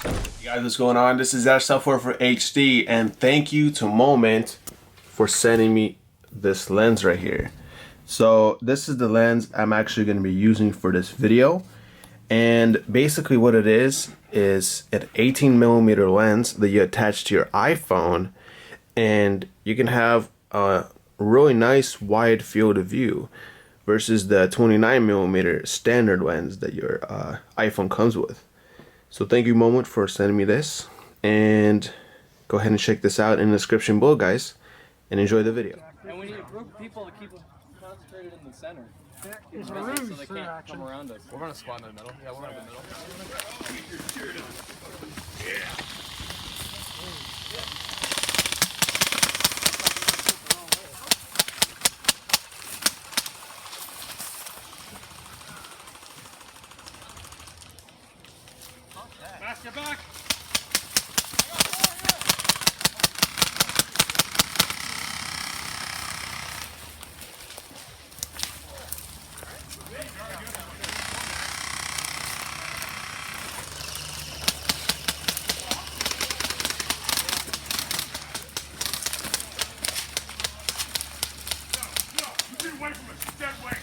Hey guys, what's going on? This is Airsoft for HD, and thank you to Moment for sending me this lens right here. So this is the lens I'm actually going to be using for this video, and basically what it is an 18mm lens that you attach to your iPhone, and you can have a really nice wide field of view versus the 29mm standard lens that your iPhone comes with. So thank you Moment for sending me this, and go ahead and check this out in the description below, guys, and enjoy the video. And we need a group of people to keep them concentrated in the center. There's So they can't come around us. We're gonna squat in the middle. Yeah, we're in the middle. Back, get back! Away from us, dead weight.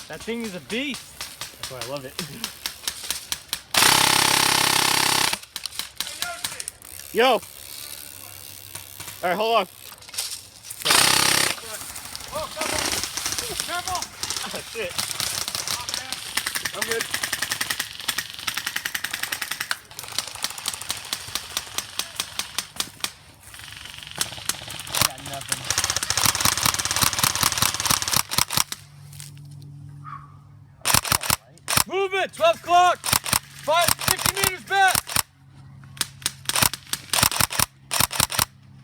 That thing is a beast. That's why I love it. Yo! Alright, hold on. Oh, careful! Oh, shit. I'm good. I got nothing. Movement! 12 o'clock! 60 meters back!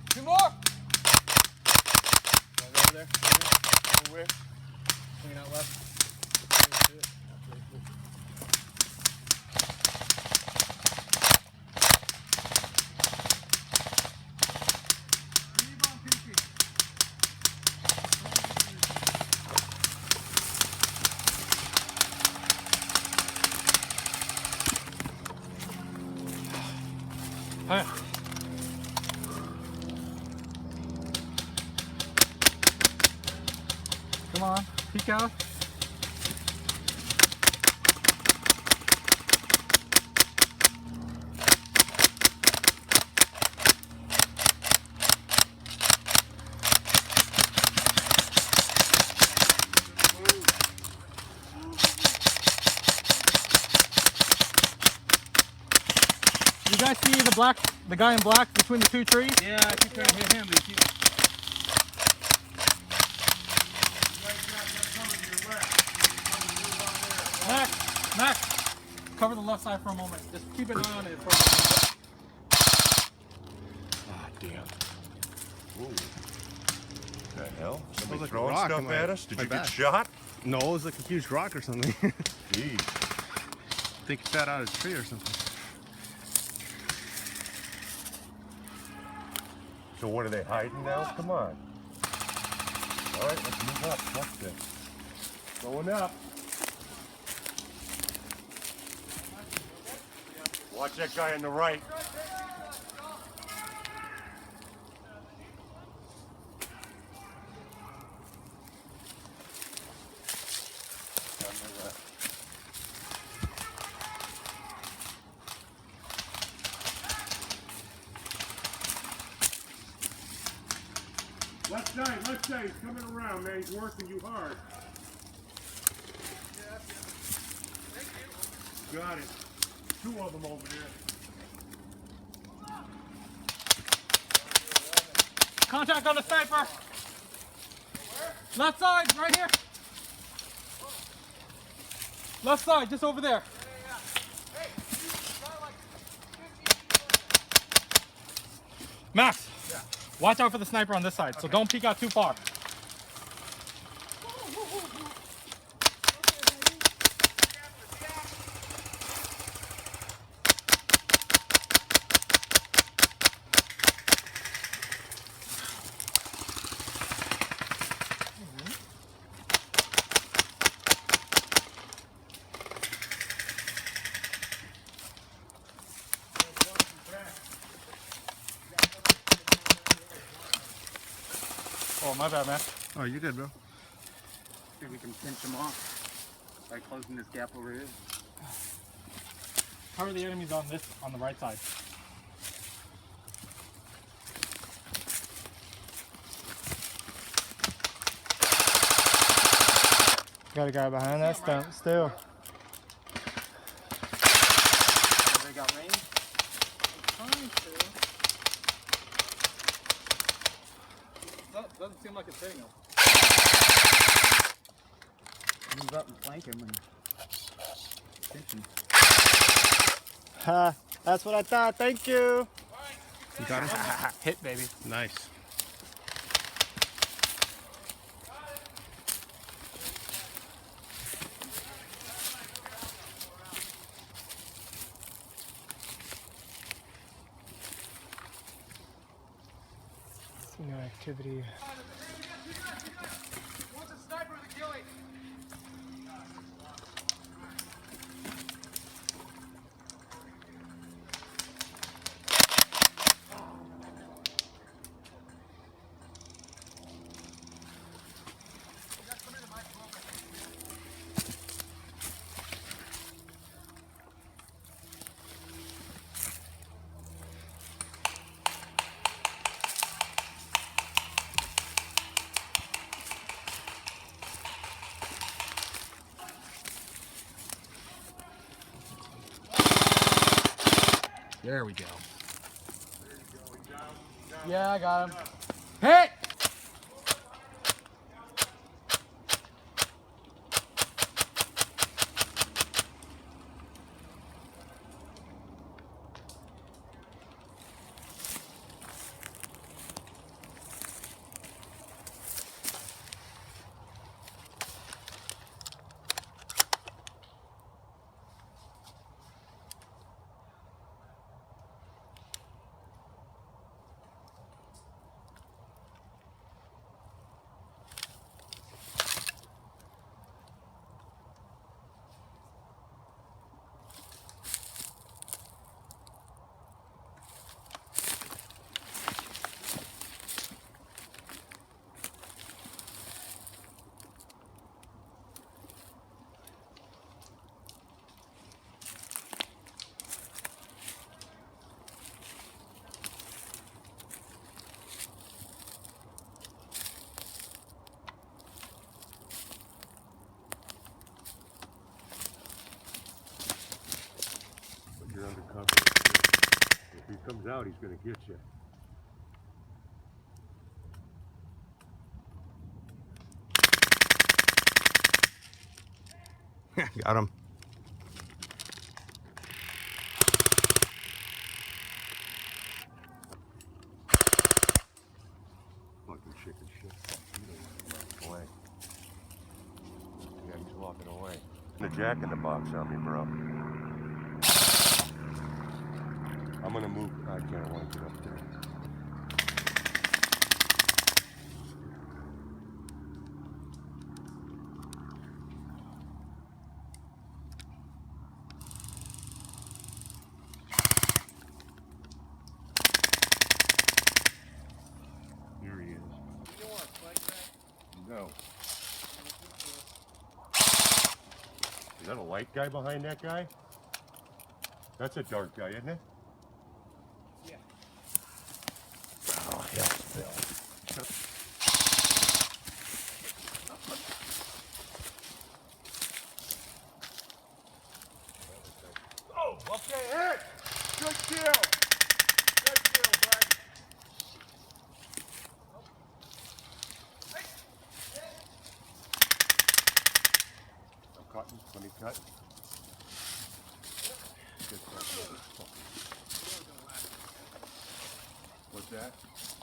2 more! Over there. Over where? Swinging out left. Come on, peek out. You guys see the guy in black between the two trees? Yeah, I keep trying to hit him, but he keeps... Max, cover the left side for a moment. Just keep an eye on it for a moment. Ah, damn. Ooh. The hell? Somebody like a throwing rock stuff in my- at us? Did my you back. get shot? No, it was like a huge rock or something. I Jeez. think it fell out of a tree or something. So what are they hiding now? Come on. All right, let's move up. Watch this. Going up. Watch that guy on the right. Left side, he's coming around, man. He's working you hard. Got it. 2 of them over there. Contact on the sniper. Left side, right here. Left side, just over there. Max, watch out for the sniper on this side, so don't peek out too far. Oh, my bad, man. Oh, you're good, bro. See if we can pinch him off by closing this gap over here. Cover the enemies on the right side. Got a guy behind that stump still. They got range. Doesn't seem like it's hitting him. Move up and flank him and pinch him. Ha, that's what I thought. Thank you. You got him? Hit, baby. Nice. No activity. There we go. Yeah, I got him. Hit! But you're undercover. If he comes out, he's gonna get you. Got him. Fucking chicken shit. He's away. Yeah, he's walking away. The jack in the box on me, bro. I'm gonna move. I can't want to get up there. Here he is. You don't want to flank that? No. Is that a light guy behind that guy? That's a dark guy, isn't it? Yeah. Oh, hell, Phil. Oh, okay, hit! Good kill! Good kill, bud. I'm cutting. Let me cut. Good cut. What's that? Jack.